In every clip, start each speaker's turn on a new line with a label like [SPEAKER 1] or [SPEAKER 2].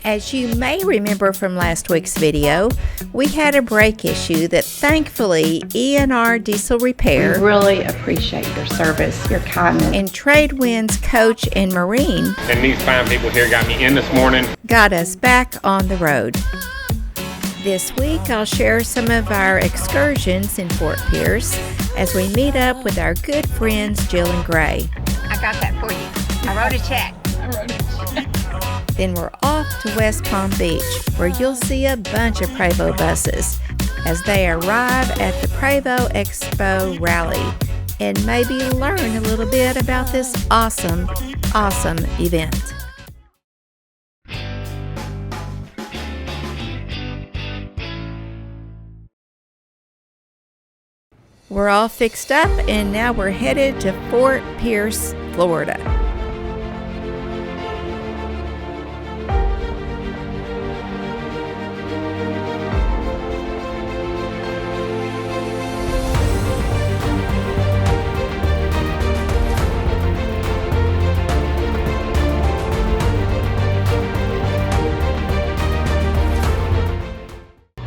[SPEAKER 1] As you may remember from last week's video, we had a brake issue that thankfully E&R Diesel Repair,
[SPEAKER 2] we really appreciate your service, your kindness,
[SPEAKER 1] and Tradewinds Coach and Marine,
[SPEAKER 3] and these fine people here got me in this morning,
[SPEAKER 1] got us back on the road. This week I'll share some of our excursions in Fort Pierce as we meet up with our good friends Jill and Gray.
[SPEAKER 4] I got that for you. I wrote a check.
[SPEAKER 1] Then we're off to West Palm Beach, where you'll see a bunch of Prevost buses as they arrive at the Prevost Expo rally and maybe learn a little bit about this awesome event. We're all fixed up and now we're headed to Fort Pierce, Florida.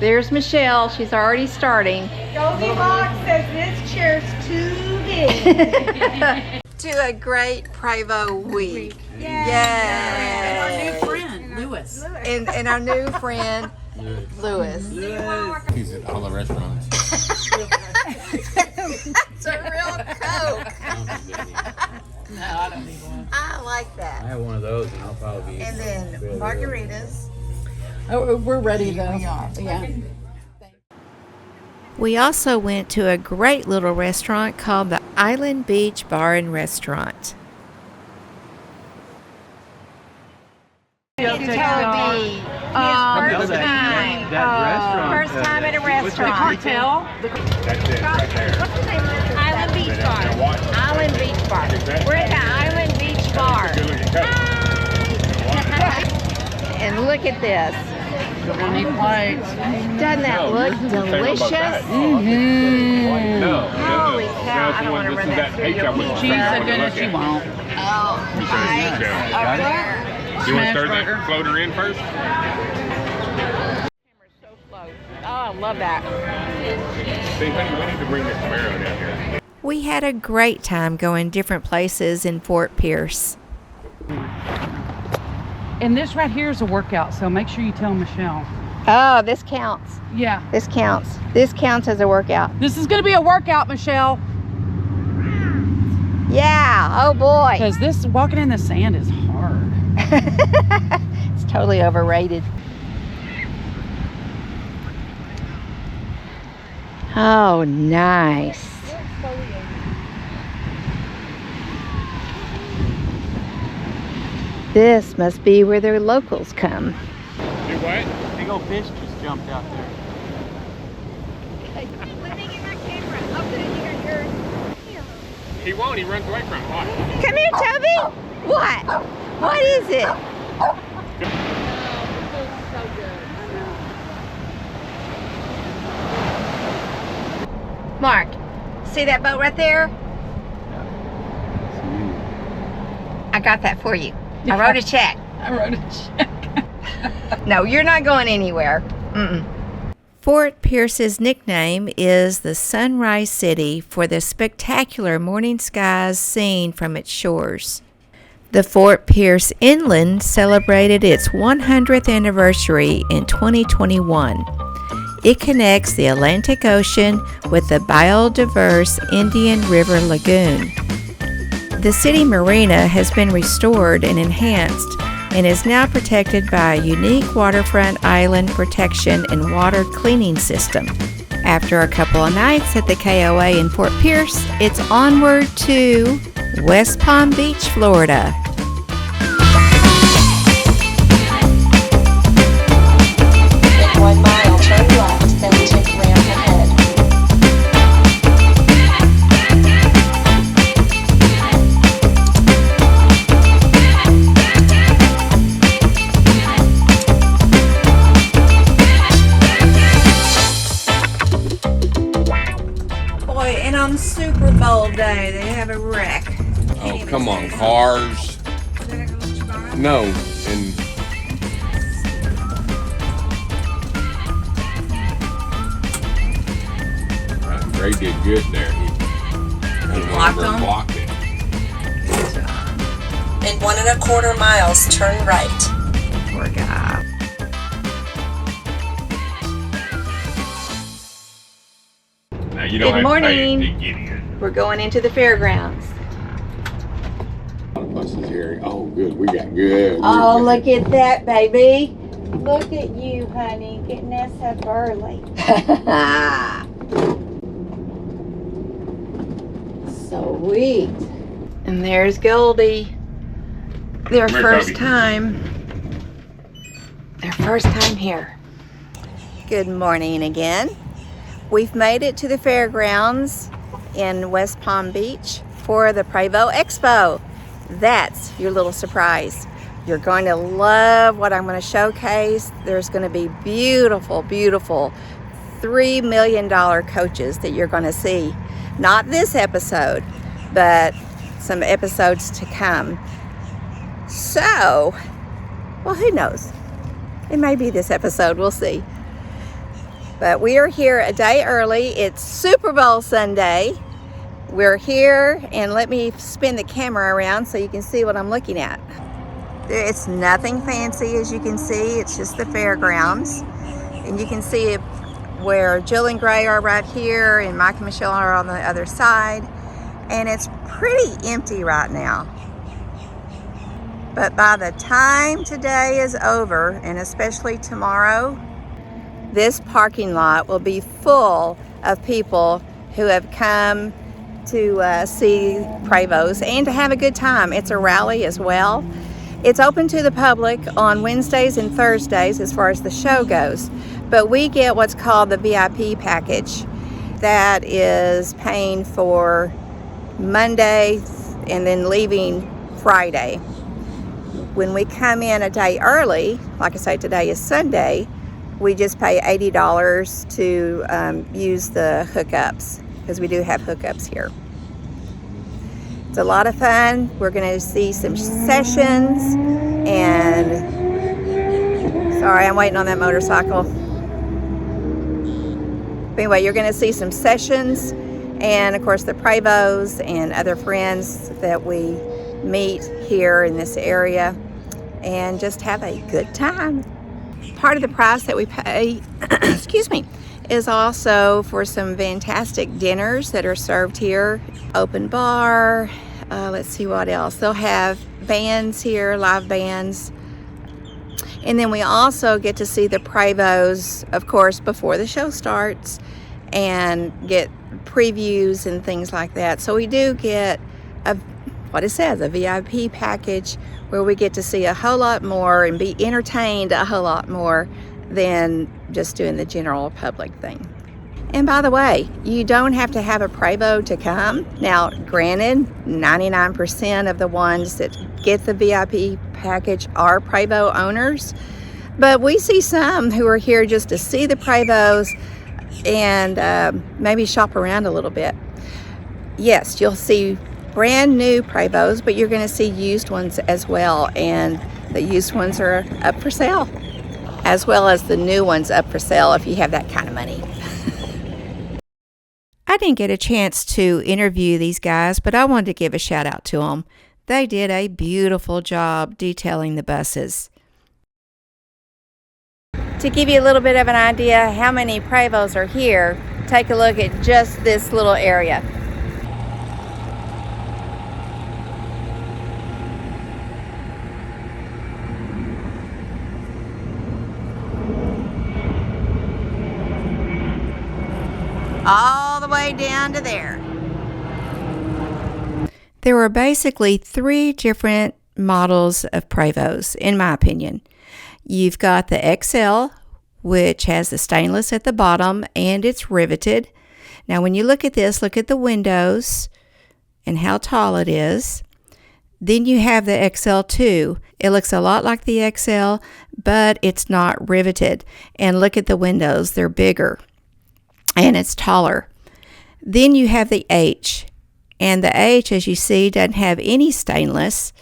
[SPEAKER 2] There's Michelle. She's already starting.
[SPEAKER 4] Goldie Box says this chair's too big.
[SPEAKER 1] To a great Prevost week. Yay!
[SPEAKER 5] And our new friend, Louis.
[SPEAKER 1] And our new friend, Louis.
[SPEAKER 3] he's at all the restaurants.
[SPEAKER 1] It's a real Coke.
[SPEAKER 5] No, I don't need one.
[SPEAKER 1] I like
[SPEAKER 6] I
[SPEAKER 1] that.
[SPEAKER 6] have one of those, and I'll probably be.
[SPEAKER 1] And then margaritas.
[SPEAKER 5] Oh, we're ready though. We are. Yeah.
[SPEAKER 1] We also went to a great little restaurant called the Island Beach Bar and Restaurant.
[SPEAKER 4] Toby, his first time. First time at a restaurant.
[SPEAKER 5] Cartel.
[SPEAKER 3] That's it, right there.
[SPEAKER 4] What's the name of this? Island Beach Bar. Island Beach Bar. We're at the Island Beach Bar.
[SPEAKER 3] Good looking coat.
[SPEAKER 1] And look at this.
[SPEAKER 5] Any plates.
[SPEAKER 1] Doesn't that look delicious?
[SPEAKER 3] No.
[SPEAKER 4] Holy cow, I don't want to run that through your
[SPEAKER 5] She's so good as she won't.
[SPEAKER 4] Oh, right. Up there.
[SPEAKER 3] You want to
[SPEAKER 5] Smash
[SPEAKER 3] stir
[SPEAKER 5] burger.
[SPEAKER 3] that floater in first?
[SPEAKER 4] So slow. Oh, I love that.
[SPEAKER 3] See, honey, we need to bring this Camaro down here.
[SPEAKER 1] We had a great time going different places in Fort Pierce.
[SPEAKER 5] And this right here is a workout, so make sure you tell Michelle.
[SPEAKER 1] Oh, this counts.
[SPEAKER 5] Yeah.
[SPEAKER 1] This counts. This counts as a workout.
[SPEAKER 5] This is going to be a workout, Michelle.
[SPEAKER 1] Yeah. Oh boy.
[SPEAKER 5] Because this walking in the sand is hard.
[SPEAKER 1] It's totally overrated. Oh, nice. This must be where their locals come.
[SPEAKER 3] Do what?
[SPEAKER 6] Big old fish just jumped out there.
[SPEAKER 3] He won't. He runs away from it. Watch.
[SPEAKER 1] Come here, Toby. What? What is it? Mark, see that boat right there? I got that for you. I wrote a check.
[SPEAKER 5] I wrote a check.
[SPEAKER 1] No, you're not going anywhere. Mm-mm. Fort Pierce's nickname is the Sunrise City for the spectacular morning skies seen from its shores. The Fort Pierce Inland celebrated its 100th anniversary in 2021. It connects the Atlantic Ocean with the biodiverse Indian River Lagoon. The city marina has been restored and enhanced and is now protected by a unique waterfront island protection and water cleaning system. After a couple of nights at the KOA in Fort Pierce, it's onward to West Palm Beach, Florida.
[SPEAKER 7] In 1 mile, turn left, then take ramp ahead.
[SPEAKER 1] Boy, and on Super Bowl day, they have a wreck.
[SPEAKER 3] Oh, come on, cars. No, and Ray did good there. He
[SPEAKER 1] blocked them?
[SPEAKER 3] Blocked it.
[SPEAKER 7] In 1¼ miles, turn right.
[SPEAKER 1] Poor guy.
[SPEAKER 3] Now you don't
[SPEAKER 2] Good
[SPEAKER 3] have to pay
[SPEAKER 2] morning.
[SPEAKER 3] to get in.
[SPEAKER 2] We're going into the fairgrounds.
[SPEAKER 3] A lot of buses here. Oh, good. We got good.
[SPEAKER 8] Oh, look at that, baby. Look at you, honey, getting us up early. Sweet.
[SPEAKER 2] And there's Goldie. Their
[SPEAKER 3] Where's
[SPEAKER 2] first
[SPEAKER 3] Toby?
[SPEAKER 2] time. Their first time here.
[SPEAKER 1] Good morning again. We've made it to the fairgrounds in West Palm Beach for the Prevost Expo. That's your little surprise. You're going to love what I'm going to showcase. There's going to be beautiful, beautiful $3 million coaches that you're going to see. Not this episode, but some episodes to come. So, well, who knows? It may be this episode. We'll see. But we are here a day early. It's Super Bowl Sunday. We're here, and let me spin the camera around so you can see what I'm looking at. It's nothing fancy, as you can see. It's just the fairgrounds. And you can see where Jill and Gray are right here, and Mike and Michelle are on the other side. And it's pretty empty right now. But by the time today is over, and especially tomorrow, this parking lot will be full of people who have come to see Prevost and to have a good time. It's a rally as well. It's open to the public on Wednesdays and Thursdays as far as the show goes, but we get what's called the VIP package. That is paying for Monday and then leaving Friday. When we come in a day early, like I say, today is Sunday, we just pay $80 to use the hookups, because we do have hookups here. It's a lot of fun. We're going to see some sessions, and sorry, I'm waiting on that motorcycle. But anyway, you're going to see some sessions, and of course the Prevosts and other friends that we meet here in this area, and just have a good time. Part of the price that we pay, excuse me, is also for some fantastic dinners that are served here. Open bar, let's see what else. They'll have bands here, live bands. And then we also get to see the Prevosts, of course, before the show starts, and get previews and things like that. So we do get what it says, a VIP package, where we get to see a whole lot more and be entertained a whole lot more than just doing the general public thing. And by the way, you don't have to have a Prevost to come. Now, granted, 99% of the ones that get the VIP package are Prevost owners, but we see some who are here just to see the Prevost and maybe shop around a little bit. Yes, you'll see brand new Prevosts, but you're going to see used ones as well, and the used ones are up for sale, as well as the new ones up for sale if you have that kind of money. I didn't get a chance to interview these guys, but I wanted to give a shout out to them. They did a beautiful job detailing the buses. To give you a little bit of an idea how many Prevosts are here, take a look at just this little area. All the way down to there. There were basically 3 different models of Prevost, in my opinion. You've got the XL, which has the stainless at the bottom and it's riveted. Now when you look at this, look at the windows and how tall it is. Then you have the XL2. It looks a lot like the XL, but it's not riveted. And look at the windows, they're bigger and it's taller. Then you have the H, and the H, as you see, doesn't have any stainless,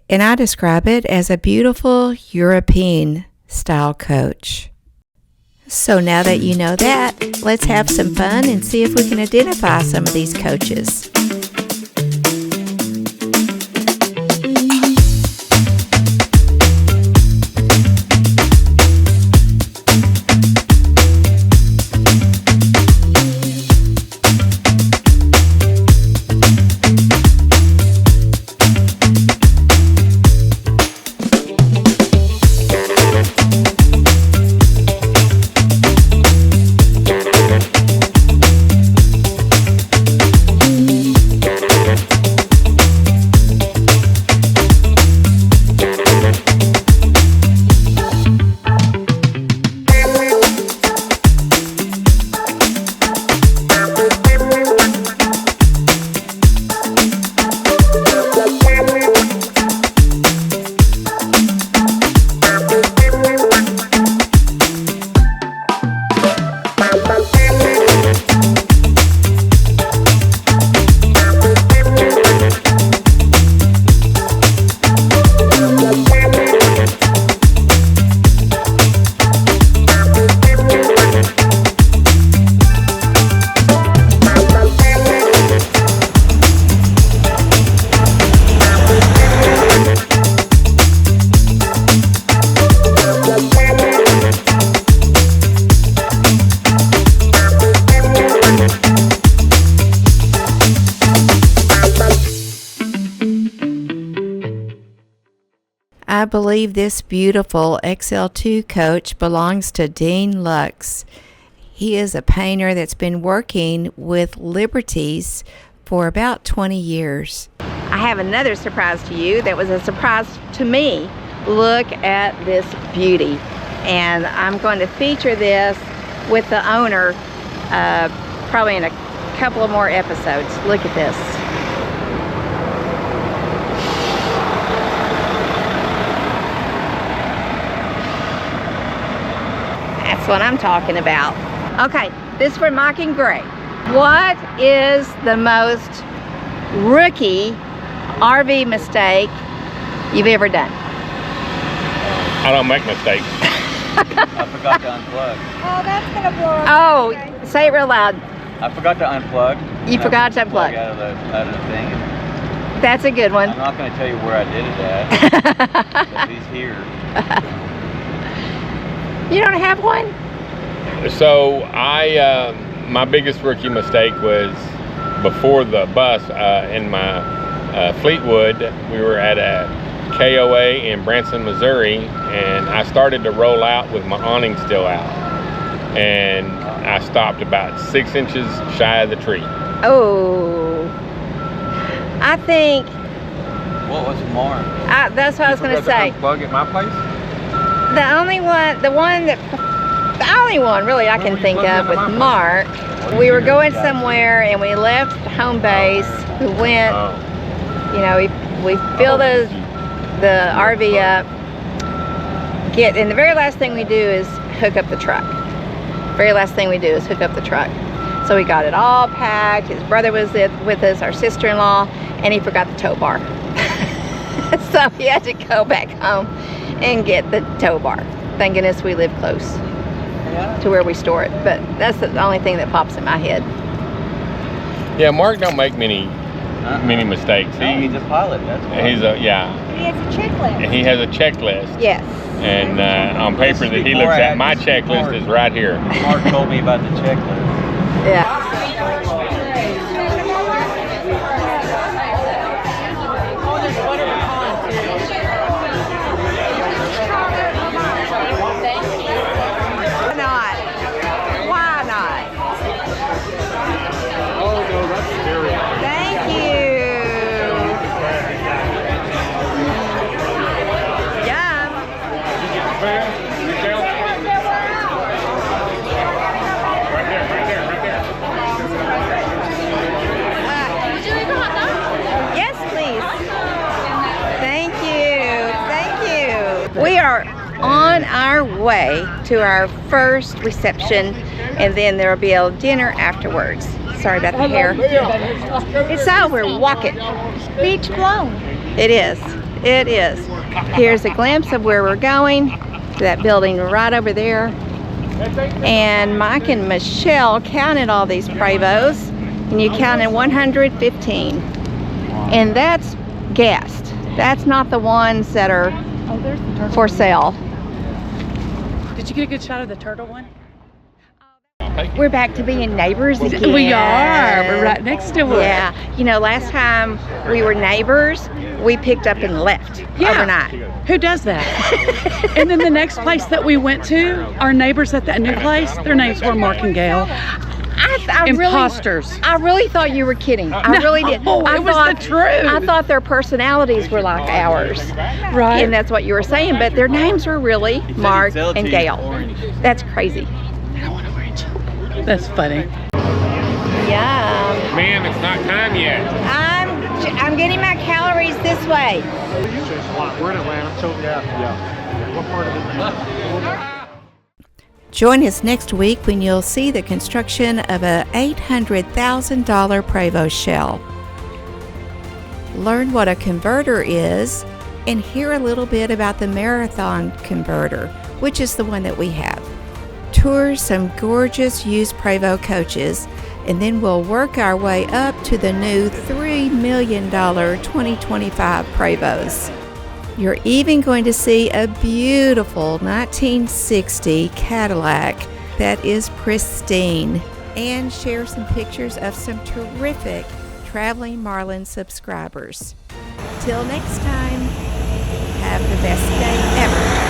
[SPEAKER 1] and I describe it as a beautiful European style coach. So now that you know that, let's have some fun and see if we can identify some of these coaches. I believe this beautiful XL2 coach belongs to Dean Loucks. He is a painter that's been working with Liberties for about 20 years.
[SPEAKER 2] I have another surprise to you that was a surprise to me. Look at this beauty. And I'm going to feature this with the owner probably in a couple of more episodes. Look at this. That's what I'm talking about. Okay, this is for Mike and Gray. What is the most rookie RV mistake you've ever done?
[SPEAKER 3] I don't make mistakes.
[SPEAKER 6] I forgot to unplug.
[SPEAKER 8] Oh, that's gonna blow up.
[SPEAKER 2] Oh, say it real loud.
[SPEAKER 6] I forgot to unplug.
[SPEAKER 2] You forgot to unplug.
[SPEAKER 6] Out of the thing.
[SPEAKER 2] That's a good one.
[SPEAKER 6] I'm not going to tell you where I did it at. But he's here.
[SPEAKER 2] You don't have one?
[SPEAKER 3] So my biggest rookie mistake was before the bus in my Fleetwood. We were at a KOA in Branson, Missouri, and I started to roll out with my awning still out. And I stopped about 6 inches shy of the tree.
[SPEAKER 2] Oh, I think
[SPEAKER 6] What was more?
[SPEAKER 2] that's what I was going to say.
[SPEAKER 3] Plug at my place?
[SPEAKER 2] The only one really I can think of with Mark, we were going somewhere and we left home base. We went, you know, we filled the RV up, and the very last thing we do is hook up the truck. Very last thing we do is hook up the truck. So we got it all packed. His brother was with us, our sister-in-law, and he forgot the tow bar. So he had to go back home and get the tow bar. Thank goodness we live close to where we store it, but that's the only thing that pops in my head.
[SPEAKER 3] Yeah, Mark don't make many mistakes.
[SPEAKER 6] He's a pilot, that's why.
[SPEAKER 3] He has a checklist. He has a checklist.
[SPEAKER 2] Yes.
[SPEAKER 3] And on paper that he looks at, my checklist is right here.
[SPEAKER 6] Mark told me about the checklist.
[SPEAKER 2] Yeah. We are on our way to our first reception, and then there will be a dinner afterwards. Sorry about the hair. It's out, we're walking. Beach blown. It is. It is. Here's a glimpse of where we're going. That building right over there. And Mike and Michelle counted all these Prevosts, and you counted 115. And that's gassed. That's not the ones that are for sale.
[SPEAKER 5] Did you get a good shot of the turtle one?
[SPEAKER 2] We're back to being neighbors again.
[SPEAKER 5] We are. We're right next to it.
[SPEAKER 2] Yeah. You know, last time we were neighbors, we picked up and left overnight.
[SPEAKER 5] Who does that? And then the next place that we went to, our neighbors at that new place, their names were Mark and Gail.
[SPEAKER 2] I
[SPEAKER 5] Imposters.
[SPEAKER 2] I really thought you were kidding. I really did.
[SPEAKER 5] Oh, it was the truth.
[SPEAKER 2] I thought their personalities were like ours.
[SPEAKER 5] Right.
[SPEAKER 2] And that's what you were saying, but their names were really Mark and Gail. That's crazy.
[SPEAKER 5] That's funny.
[SPEAKER 2] Yum.
[SPEAKER 3] Ma'am, it's not time yet.
[SPEAKER 2] I'm getting my calories this way.
[SPEAKER 9] We're in Atlanta, so yeah. What part of it?
[SPEAKER 1] Join us next week when you'll see the construction of a $800,000 Prevost shell. Learn what a converter is and hear a little bit about the Marathon converter, which is the one that we have. Tour some gorgeous used Prevost coaches, and then we'll work our way up to the new $3 million 2025 Prevost. You're even going to see a beautiful 1960 Cadillac that is pristine, and share some pictures of some terrific traveling Marlins subscribers. Till next time, have the best day ever.